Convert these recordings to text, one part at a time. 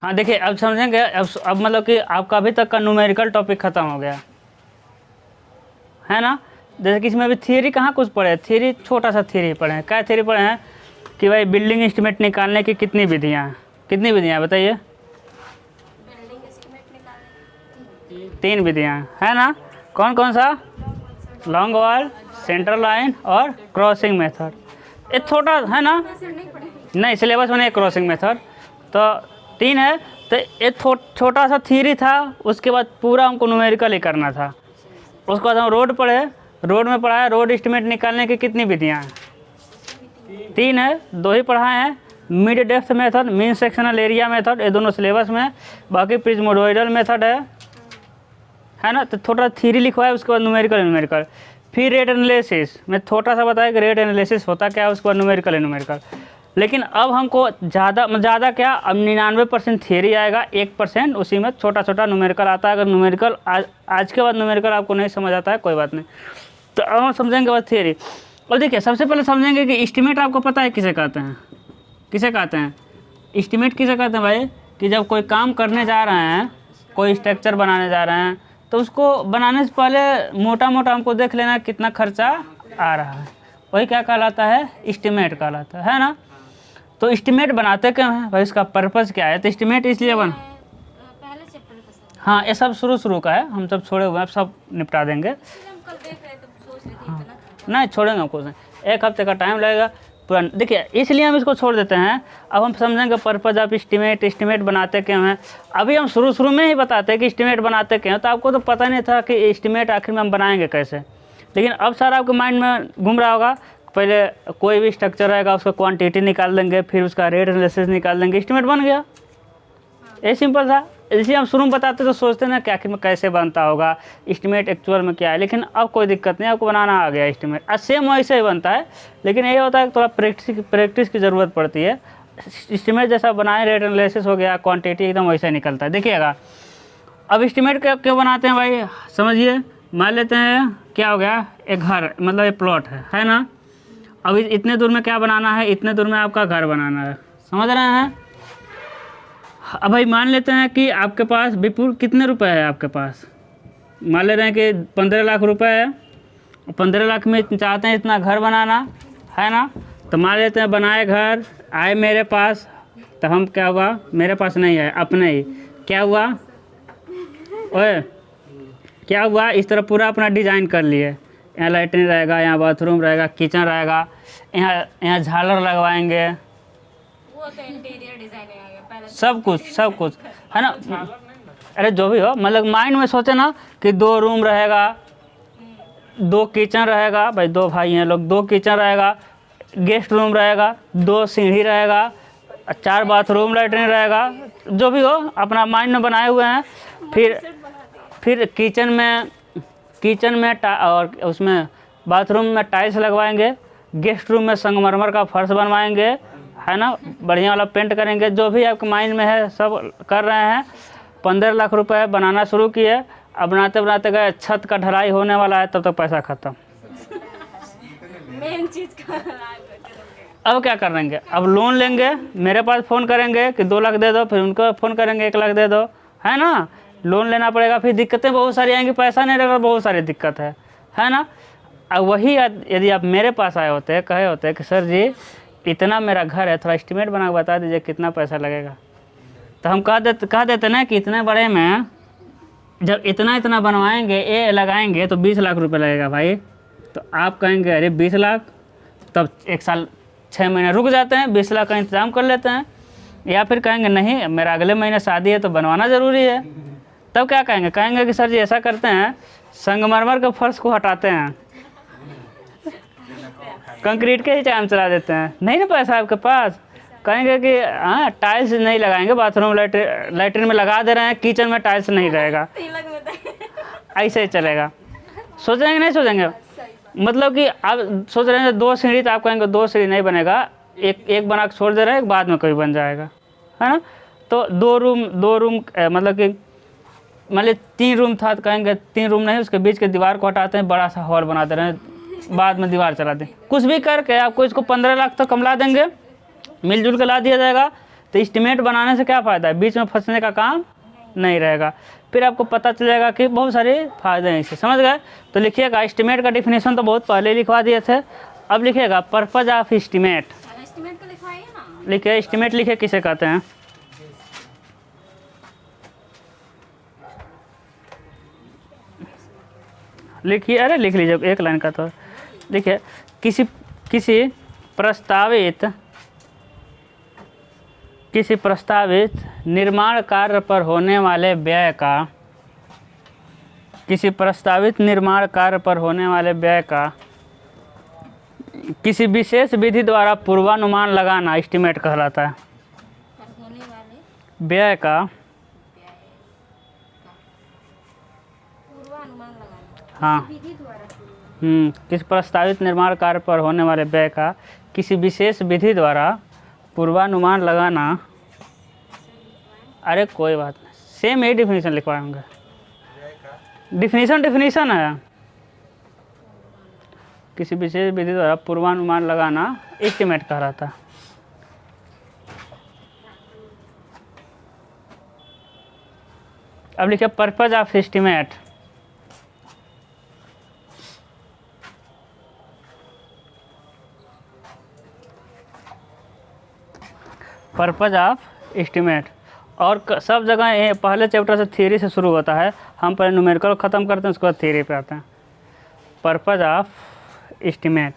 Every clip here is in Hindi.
हाँ देखिए, अब समझेंगे। अब मतलब कि आपका अभी तक का न्यूमेरिकल टॉपिक ख़त्म हो गया है ना। जैसे कि इसमें अभी थियरी कहाँ कुछ पढ़े, थियरी छोटा सा थियरी पढ़े हैं। क्या थियरी पढ़े हैं कि भाई बिल्डिंग एस्टीमेट निकालने की कितनी विधियाँ हैं, कितनी विधियाँ हैं बताइए? 3 विधियाँ है ना। कौन कौन सा? लॉन्ग वॉल, सेंट्रल लाइन और क्रॉसिंग मेथड। ये छोटा है ना, नहीं सिलेबस में नहीं क्रॉसिंग मेथड। तो 3 है। तो ये छोटा सा थियरी था, उसके बाद पूरा हमको न्यूमेरिकल ही करना था। उसके बाद हम रोड पढ़े, रोड में पढ़ा है रोड एस्टीमेट निकालने की कितनी विधियाँ हैं? 3 है, 2 ही पढ़ाए हैं। Mid depth method, mean sectional area method, ये दोनों सिलेबस में है। बाकी प्रिज्मोइडल मेथड है ना। तो थोड़ा थियरी लिखवाया, उसके बाद न्यूमेरिकल। फिर रेट एनालिसिस में थोड़ा सा बताया कि रेट एनालिसिस होता क्या है, उसके बाद न्यूमेरिकल। लेकिन अब हमको ज़्यादा क्या, अब 99% थियरी आएगा, 1% उसी में छोटा छोटा न्यूमेरिकल आता है। अगर न्यूमेरिकल आज के बाद न्यूमेरिकल आपको नहीं समझ आता है कोई बात नहीं, तो अब हम समझेंगे बस थियरी। और देखिए सबसे पहले समझेंगे कि एस्टीमेट आपको पता है किसे कहते हैं? किसे कहते हैं एस्टीमेट? किसे कहते हैं भाई? कि जब कोई काम करने जा रहे हैं, कोई स्ट्रक्चर बनाने जा रहे हैं, तो उसको बनाने से पहले मोटा मोटा हमको देख लेना कितना खर्चा आ रहा है, वही क्या कहलाता है? एस्टीमेट कहलाता है ना। तो एस्टीमेट बनाते क्यों हैं भाई, इसका पर्पज़ क्या है? तो एस्टीमेट इसलिए पहले चैप्टर का हाँ ये सब शुरू का है, हम सब छोड़े हुए हैं, सब निपटा देंगे। हम कल देख रहे थे, सोच रहे थे इतना। नहीं छोड़ेंगे हम कुछ नहीं, 1 हफ्ते का टाइम लगेगा पूरा। देखिए इसलिए हम इसको छोड़ देते हैं। अब हम समझेंगे पर्पज़ ऑफ एस्टीमेट बनाते क्यों हैं। अभी हम शुरू में ही बताते हैं कि एस्टीमेट बनाते क्यों हैं, तो आपको तो पता नहीं था कि एस्टीमेट आखिर में हम बनाएंगे कैसे। लेकिन अब सारा आपके माइंड में घूम रहा होगा। पहले कोई भी स्ट्रक्चर रहेगा, उसका क्वांटिटी निकाल देंगे, फिर उसका रेट एनालिसिस निकाल देंगे, एस्टीमेट बन गया। ये सिंपल था। इसलिए हम शुरू में बताते तो सोचते ना कि आखिर में कैसे बनता होगा एस्टीमेट, एक्चुअल में क्या है। लेकिन अब कोई दिक्कत नहीं, आपको बनाना आ गया एस्टीमेट। आज सेम वैसे ही बनता है, लेकिन ये होता है कि थोड़ा प्रैक्टिस की ज़रूरत पड़ती है। एस्टीमेट जैसा बनाए, रेट एनालिसिस हो गया, क्वांटिटी एकदम वैसा ही निकलता है। देखिएगा अब एस्टीमेट क्यों बनाते हैं भाई, समझिए। मान लेते हैं क्या हो गया, एक घर मतलब एक प्लॉट है ना। अब इतने दूर में क्या बनाना है, इतने दूर में आपका घर बनाना है, समझ रहे हैं। अब भाई मान लेते हैं कि आपके पास विपुल कितने रुपए है आपके पास, मान ले रहे हैं कि 15 लाख रुपए है। 15 लाख में चाहते हैं इतना घर बनाना है ना। तो मान लेते हैं बनाए घर, आए मेरे पास, तो हम क्या हुआ, मेरे पास नहीं है अपने ही, क्या हुआ ओए क्या हुआ, इस तरह पूरा अपना डिज़ाइन कर लिए। यहाँ लैट्रिन रहेगा, यहाँ बाथरूम रहेगा, किचन रहेगा, यहाँ झालर लगवाएंगे, वो तो इंटीरियर डिजाइन आ गया पहले। सब कुछ है ना। अरे जो भी हो, मतलब माइंड में सोचे ना कि 2 रूम रहेगा, 2 किचन रहेगा, भाई 2 भाई हैं लोग, 2 किचन रहेगा, गेस्ट रूम रहेगा, 2 सीढ़ी रहेगा, 4 बाथरूम लैट्रिन रहेगा, जो भी हो अपना माइंड में बनाए हुए हैं। फिर किचन में और उसमें बाथरूम में टाइल्स लगवाएंगे, गेस्ट रूम में संगमरमर का फर्श बनवाएंगे है ना, बढ़िया वाला पेंट करेंगे। जो भी आपके माइंड में है सब कर रहे हैं। 15 लाख रुपए बनाना शुरू किए, अब बनाते बनाते गए, छत का ढलाई होने वाला है, तब तक पैसा ख़त्म। मेन चीज का अब क्या करेंगे, अब लोन लेंगे, मेरे पास फ़ोन करेंगे कि 2 लाख दे दो, फिर उनको फ़ोन करेंगे 1 लाख दे दो, है ना। लोन लेना पड़ेगा, फिर दिक्कतें बहुत सारी आएंगी, पैसा नहीं रहेगा, बहुत सारी दिक्कत है ना। अब वही यदि आप मेरे पास आए होते, कहे होते कि सर जी इतना मेरा घर है, थोड़ा एस्टीमेट बना के बता दीजिए कितना पैसा लगेगा, तो हम कह देते ना कि इतने बड़े में जब इतना बनवाएंगे, ये लगाएंगे तो 20 लाख रुपए लगेगा भाई। तो आप कहेंगे अरे 20 लाख, तब 1 साल 6 महीने रुक जाते हैं, 20 लाख का इंतज़ाम कर लेते हैं। या फिर कहेंगे नहीं मेरा अगले महीने शादी है तो बनवाना ज़रूरी है, तब क्या कहेंगे कि सर जी ऐसा करते हैं, संगमरमर के फर्श को हटाते हैं, कंक्रीट के ही काम चला देते हैं। नहीं ना पैसा आपके पास, कहेंगे कि हाँ टाइल्स नहीं लगाएंगे, बाथरूम लैट्रिन में लगा दे रहे हैं, किचन में टाइल्स नहीं रहेगा, ऐसे ही चलेगा। सोचेंगे नहीं सोचेंगे, मतलब कि आप सोच रहे हैं 2 सीढ़ी, तो आप कहेंगे 2 सीढ़ी नहीं बनेगा, एक बना के छोड़ दे रहे हैं, बाद में कभी बन जाएगा, है ना। तो 2 रूम मतलब कि मान ली 3 रूम था, तो कहेंगे 3 रूम नहीं, उसके बीच के दीवार को हटाते हैं, बड़ा सा हॉल बना दे रहे हैं, बाद में दीवार चला दें। कुछ भी करके आपको इसको 15 लाख तक कम ला देंगे, मिलजुल के ला दिया जाएगा। तो एस्टिमेट बनाने से क्या फ़ायदा है, बीच में फंसने का काम नहीं रहेगा। फिर आपको पता चलेगा कि बहुत सारे फ़ायदे हैं इससे, समझ गए। तो लिखिएगा, एस्टिमेट का डिफिनेशन तो बहुत पहले लिखवा दिए थे, अब लिखिएगा पर्पज ऑफ एस्टिमेट। एस्टिमेट को लिखवाइए ना। लिखिए एस्टिमेट, लिखिए किसे कहते हैं। लिखिए, अरे लिख लीजिए, एक लाइन का तो लिखिए, किसी प्रस्तावित निर्माण कार्य पर होने वाले व्यय का, किसी प्रस्तावित निर्माण कार्य पर होने वाले व्यय का किसी विशेष विधि द्वारा पूर्वानुमान लगाना एस्टिमेट कहलाता है। पर होने वाले व्यय का पूर्वानुमान लगाना हाँ विधि द्वारा किसी प्रस्तावित निर्माण कार्य पर होने वाले व्यय का किसी विशेष विधि द्वारा पूर्वानुमान लगाना। अरे कोई बात नहीं, सेम यही डिफिनीशन लिखवाएंगे। डिफिनीशन है, किसी विशेष विधि द्वारा पूर्वानुमान लगाना एस्टिमेट कहलाता है। अब लिखिए purpose of estimate. Purpose of estimate, और सब जगह ये पहले चैप्टर से थ्योरी से शुरू होता है, हम पहले न्यूमेरिकल ख़त्म करते हैं, उसके बाद थ्योरी पे आते हैं। पर्पज ऑफ एस्टिमेट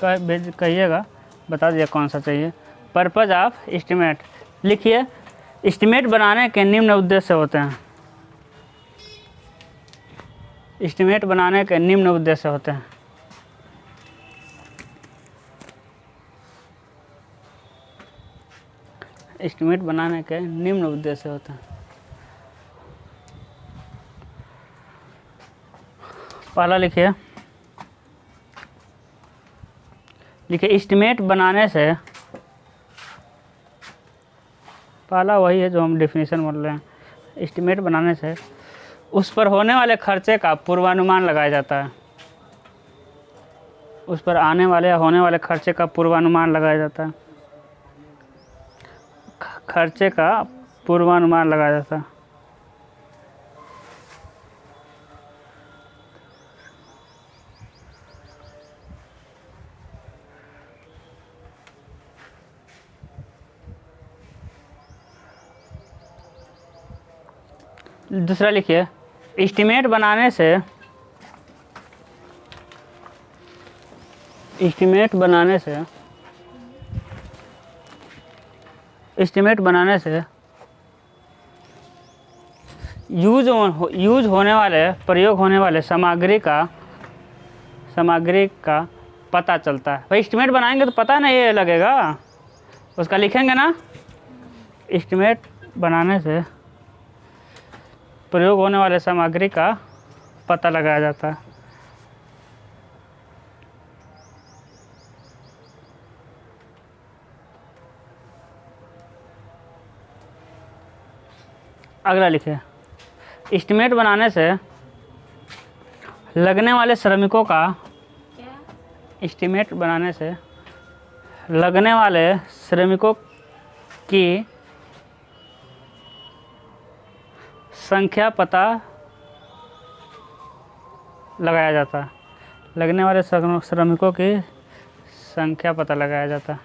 कहिएगा, बता दीजिए कौन सा चाहिए। पर्पज ऑफ एस्टिमेट लिखिए, एस्टिमेट बनाने के निम्न उद्देश्य होते हैं। एस्टिमेट बनाने के निम्न उद्देश्य होते हैं। एस्टिमेट बनाने के निम्न उद्देश्य होते हैं। पहला लिखिए एस्टिमेट बनाने से, पहला वही है जो हम डिफिनीशन बोल रहे हैं। एस्टिमेट बनाने से उस पर होने वाले खर्चे का पूर्वानुमान लगाया जाता है। उस पर आने वाले या होने वाले खर्चे का पूर्वानुमान लगाया जाता है। खर्चे का पूर्वानुमान लगाया जाता है। दूसरा लिखिए, एस्टिमेट बनाने से एस्टिमेट बनाने से यूज होने वाले, प्रयोग होने वाले सामग्री का पता चलता है। भाई एस्टिमेट बनाएंगे तो पता नहीं ये लगेगा, उसका लिखेंगे ना। एस्टिमेट बनाने से प्रयोग होने वाले सामग्री का पता लगाया जाता है। अगला लिखिए, एस्टिमेट बनाने से लगने वाले श्रमिकों का, क्या एस्टिमेट बनाने से लगने वाले श्रमिकों की संख्या पता लगाया जाता है। लगने वाले श्रमिकों की संख्या पता लगाया जाता है।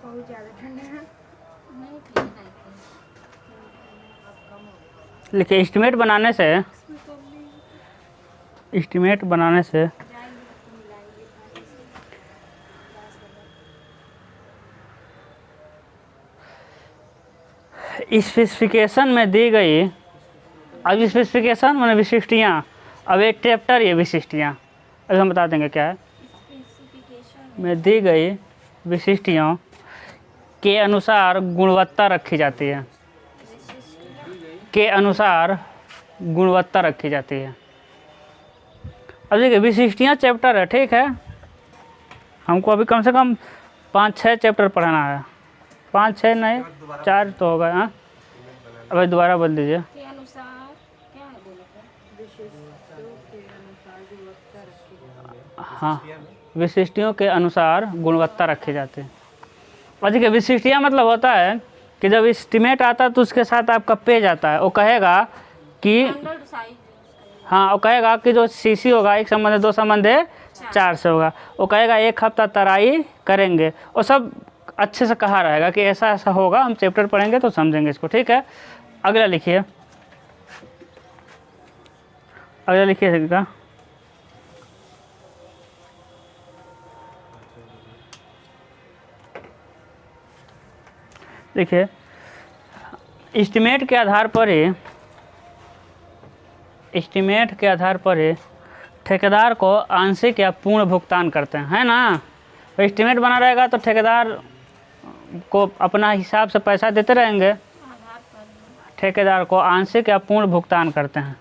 बहुत ज़्यादा ठंडा है, नहीं ठीक है। लिखिए, एस्टिमेट बनाने से स्पेसिफिकेशन में दी गई, अब स्पेसिफिकेशन माने विशिष्टियाँ, अब एक चैप्टर ये विशिष्टियाँ, अभी हम बता देंगे क्या है। स्पेसिफिकेशन में दी गई विशिष्टियों के अनुसार गुणवत्ता रखी जाती है। के अनुसार गुणवत्ता रखी जाती है। अब देखिए विशिष्टियाँ चैप्टर है, ठीक है, हमको अभी कम से कम 5-6 चैप्टर पढ़ाना है, 5-6 नहीं 4 तो होगा। हाँ अभी दोबारा बोल दीजिए। के अनुसार क्या है बोले थे? विशिष्टों के अनुसार गुणवत्ता रखी। हाँ विशिष्टियों के अनुसार गुणवत्ता रखे जाते हैं। और देखिए विशिष्टियाँ मतलब होता है कि जब एस्टिमेट आता है तो उसके साथ आपका पेज आता है, वो कहेगा कि स्टैंडर्ड साइज हाँ वो कहेगा कि जो सीसी होगा 1 संबंध है 2 संबंध है 4 से होगा, वो कहेगा 1 हफ्ता तराई करेंगे, वो सब अच्छे से कहा रहेगा कि ऐसा ऐसा होगा, हम चैप्टर पढ़ेंगे तो समझेंगे इसको, ठीक है। अगला लिखिए, अगला लिखिए का देखिए एस्टिमेट के आधार पर ही ठेकेदार को आंशिक या पूर्ण भुगतान करते हैं, है ना। तो एस्टिमेट बना रहेगा तो ठेकेदार को अपना हिसाब से पैसा देते रहेंगे, आधार पर ठेकेदार को आंशिक या पूर्ण भुगतान करते हैं।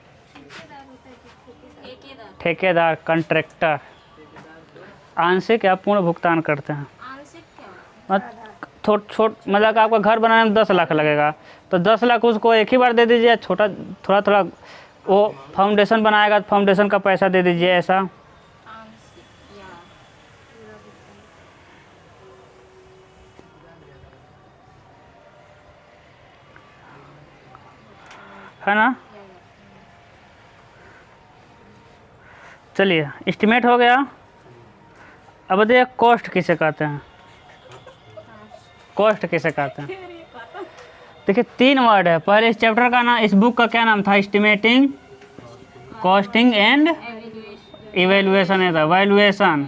ठेकेदार कॉन्ट्रैक्टर आंशिक या पूर्ण भुगतान करते हैं। आंशिक क्या होता है? मतलब आपका घर बनाने में 10 लाख लगेगा तो 10 लाख उसको एक ही बार दे दीजिए, छोटा थोड़ा थोड़ा वो फाउंडेशन बनाएगा तो फाउंडेशन का पैसा दे दीजिए, ऐसा। आंशिक या है ना। चलिए एस्टिमेट हो गया। अब देखिए कॉस्ट किसे कहते हैं, कॉस्ट किसे कहते हैं। देखिए 3 वर्ड है। पहले इस चैप्टर का नाम, इस बुक का क्या नाम था, एस्टिमेटिंग, कॉस्टिंग एंड इवेल्युएशन है था, वैल्यूएशन।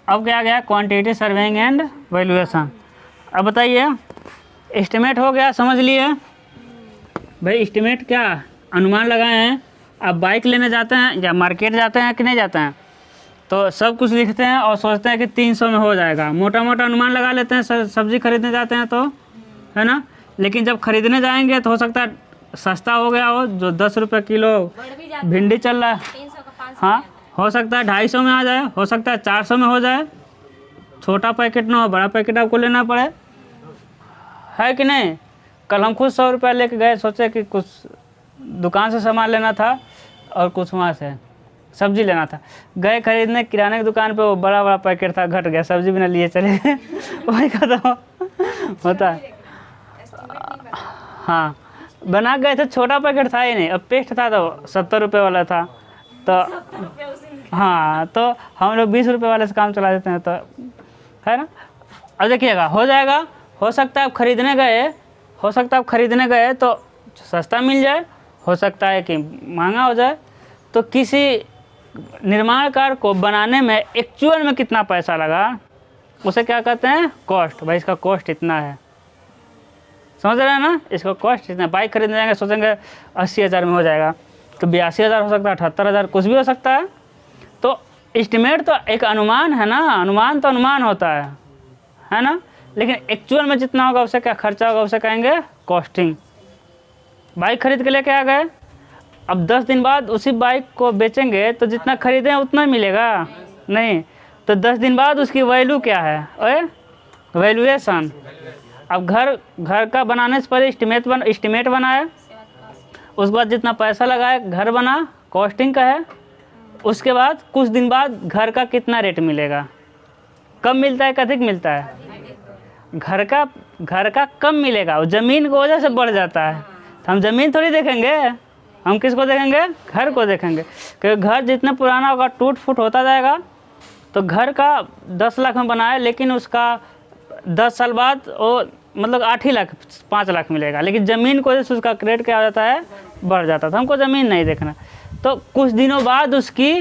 अब क्या गया, क्वांटिटी सर्वेइंग एंड वैल्यूएशन। अब बताइए एस्टिमेट हो गया, समझ लिए भाई। एस्टिमेट क्या, अनुमान लगाए हैं। आप बाइक लेने जाते हैं या मार्केट जाते हैं कि नहीं जाते हैं, तो सब कुछ लिखते हैं और सोचते हैं कि 300 में हो जाएगा, मोटा मोटा अनुमान लगा लेते हैं। सब्जी खरीदने जाते हैं तो, है ना। लेकिन जब खरीदने जाएंगे तो हो सकता है सस्ता हो गया हो, जो 10 रुपये किलो बढ़ भी जाता भिंडी चल रहा है, 300 का 500 हाँ हो सकता है 250 में आ जाए, हो सकता है 400 में हो जाए। छोटा पैकेट ना हो, बड़ा पैकेट आपको लेना पड़े, है कि नहीं। कल हम खुद 100 रुपया लेके गए, सोचे कि कुछ दुकान से सामान लेना था और कुछ वहाँ से सब्जी लेना था। गए खरीदने किराने की दुकान पे, वो बड़ा बड़ा पैकेट था, घट गया, सब्जी भी ना लिए चले गए वही खत्म होता है। हाँ बना गए थे, छोटा पैकेट था ही नहीं। अब पेस्ट था तो 70 रुपये वाला था, तो हाँ तो हम लोग 20 रुपये वाले से काम चला देते हैं, तो है ना। अब देखिएगा हो जाएगा, हो सकता है आप खरीदने गए, हो सकता है आप खरीदने गए तो सस्ता मिल जाए, हो सकता है कि महंगा हो जाए। तो किसी निर्माण कार्य को बनाने में एक्चुअल में कितना पैसा लगा, उसे क्या कहते हैं, कॉस्ट। भाई इसका कॉस्ट इतना है, समझ रहे हैं ना, इसका कॉस्ट इतना। बाइक खरीदने जाएंगे सोचेंगे 80,000 में हो जाएगा, तो 82,000 हो सकता है, 78,000, कुछ भी हो सकता है। तो एस्टिमेट तो एक अनुमान है ना, अनुमान तो अनुमान होता है ना। लेकिन एक्चुअल में जितना होगा उसे क्या खर्चा होगा, उसे कहेंगे कॉस्टिंग। बाइक खरीद के लेके आ गए, अब 10 दिन बाद उसी बाइक को बेचेंगे तो जितना खरीदे हैं उतना मिलेगा नहीं, तो 10 दिन बाद उसकी वैल्यू क्या है, ओए वैल्यूएशन। अब घर का बनाने से पहले एस्टिमेट बनाया, उसके बाद जितना पैसा लगाए घर बना, कॉस्टिंग का है। उसके बाद कुछ दिन बाद घर का कितना रेट मिलेगा, कम मिलता है अधिक मिलता है, घर का कम मिलेगा, ज़मीन की वजह से बढ़ जाता है। तो हम ज़मीन थोड़ी देखेंगे, हम किसको देखेंगे, घर को देखेंगे। क्योंकि घर जितना पुराना होगा टूट फूट होता जाएगा। तो घर का 10 लाख में बनाए, लेकिन उसका 10 साल बाद वो मतलब 8 ही लाख 5 लाख मिलेगा, लेकिन ज़मीन को वजह से उसका रेट क्या हो जाता है, बढ़ जाता है। तो हमको ज़मीन नहीं देखना। तो कुछ दिनों बाद उसकी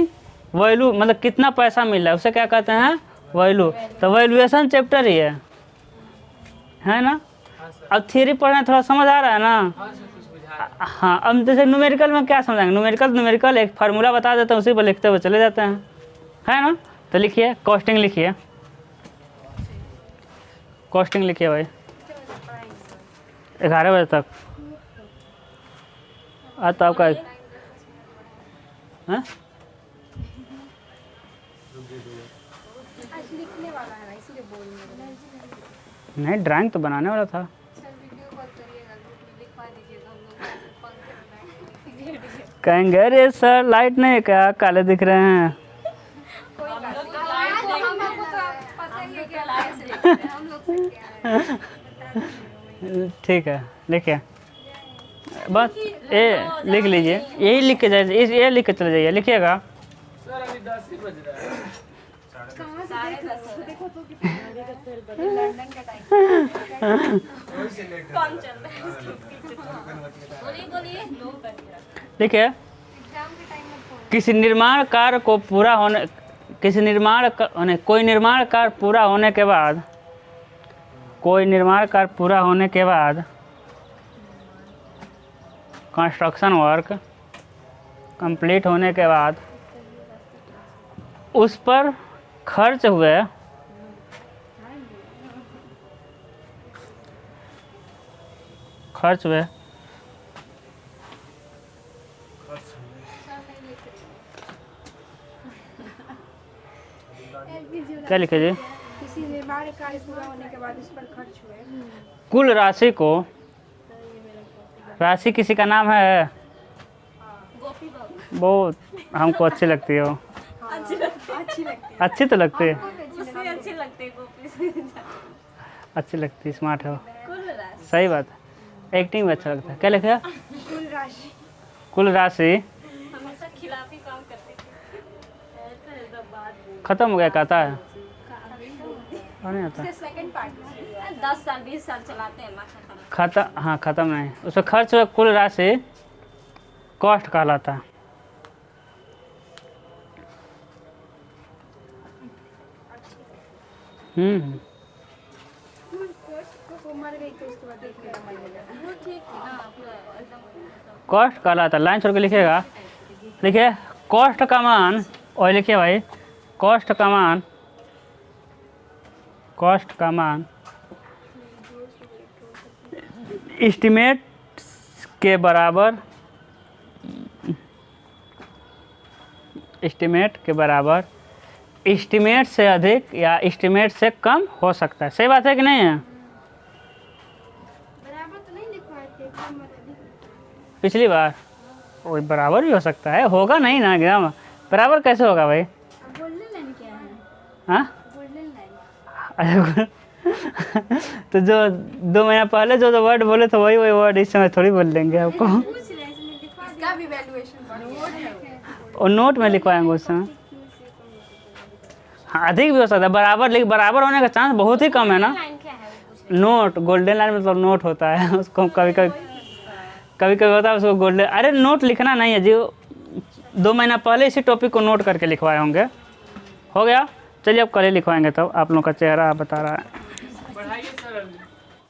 वैल्यू मतलब कितना पैसा मिल रहा है उसे क्या कहते हैं, वैल्यू। तो वैल्यूएशन चैप्टर ही है ना। अब थियरी पढ़ना थोड़ा समझ आ रहा है ना। हाँ अब जैसे न्यूमेरिकल में क्या समझाएंगे, न्यूमेरिकल एक फार्मूला बता देते हैं, उसी पर लिखते हुए चले जाते हैं, है ना। तो लिखिए कॉस्टिंग, लिखिए कॉस्टिंग लिखिए भाई 11 बजे तक। तो आपका आज लिखने वाला है ना, इसीलिए बोल रहे हैं। नहीं, ड्राइंग तो बनाने वाला था। सर वीडियो कॉल करिएगा, ग्रुप में लिखवा दीजिएगा, हम लोग पंखे लगाएंगे। कहेंगे अरे सर लाइट नहीं है क्या, काले दिख रहे हैं। कोई बात नहीं, हम लोग को तो पता ही है क्या लाइट हम लोग से क्या है। ठीक है, लिखिए बस ये लिख लीजिए, यही लिख के जाइए, ये लिख के चले जाइए, लिखिएगा। सर अभी 10 ही बज रहा है। कहाँ से देख रहे हो? देखो तो कितना लंदन का टाइम कौन चल रहा है? बोलिए बोलिए, देखिए, एग्जाम के टाइम में फोन किसी निर्माण कार्य को पूरा होने कोई निर्माण कार्य पूरा होने के बाद, कोई निर्माण कार्य पूरा होने के बाद कंस्ट्रक्शन वर्क कंप्लीट होने के बाद उस पर खर्च हुए क्या लिखे जी, किसी निर्माण कार्य पूरा होने के बाद उस पर खर्च हुए कुल राशि को, राशि किसी का नाम है, वो हमको अच्छी लगती है, वो अच्छी लगती है, अच्छी तो लगती है, उससे अच्छी लगती है गोपी। अच्छी लगती है, स्मार्ट है वो। कुल राशि, सही बात है, एक्टिंग भी अच्छा लगता है। क्या लिखा, कुल राशि कुल राशि हमेशा खिलाफी काम करती थी, ऐसे सब बात खत्म हो गया, कहता है और नहीं आता, सेकंड पार्ट 10 साल 20 साल चलाते हैं माथा खत्म, हाँ खत्म नहीं, उसमें खर्च हुआ कुल राशि कॉस्ट कहलाता है। मर गई तो उसके बाद देखने का मन लगा, वो ठीक थी ना पूरा एकदम। कॉस्ट कहलाता है, लाइन छोड़ के लिखिएगा, लिखिए कॉस्ट का मान, और लिखिए भाई कॉस्ट का मान, कॉस्ट का मान एस्टिमेट के बराबर, एस्टिमेट के बराबर, एस्टिमेट से अधिक या एस्टिमेट से कम हो सकता है। सही बात है कि नहीं है? बराबर तो नहीं लिखवाए थे, कम और अधिक। पिछली बार वो बराबर भी हो सकता है, होगा नहीं ना एकदम, बराबर कैसे होगा भाई? अब गोल्डन लाइन क्या है? हाँ गोल्डन लाइन अच्छा तो जो 2 महीना पहले जो वर्ड बोले थे वही वर्ड इस समय थोड़ी बोल लेंगे आपको। पूछ रहे हैं, इसमें लिखवा इसका भी वैल्यूएशन नोट है, और नोट में लिखवाएंगे उस समय। हाँ अधिक भी हो सकता है, बराबर, लेकिन बराबर होने का चांस बहुत ही कम है ना। लाइन क्या है वो पूछ नोट, गोल्डन लाइन मतलब नोट होता है, उसको कभी कभी होता है उसको गोल्डन, अरे नोट लिखना नहीं है जी, 2 महीना पहले इसी टॉपिक को नोट करके लिखवाए होंगे। हो गया, चलिए अब कल ही लिखवाएंगे, तब आप लोगों का चेहरा बता रहा है।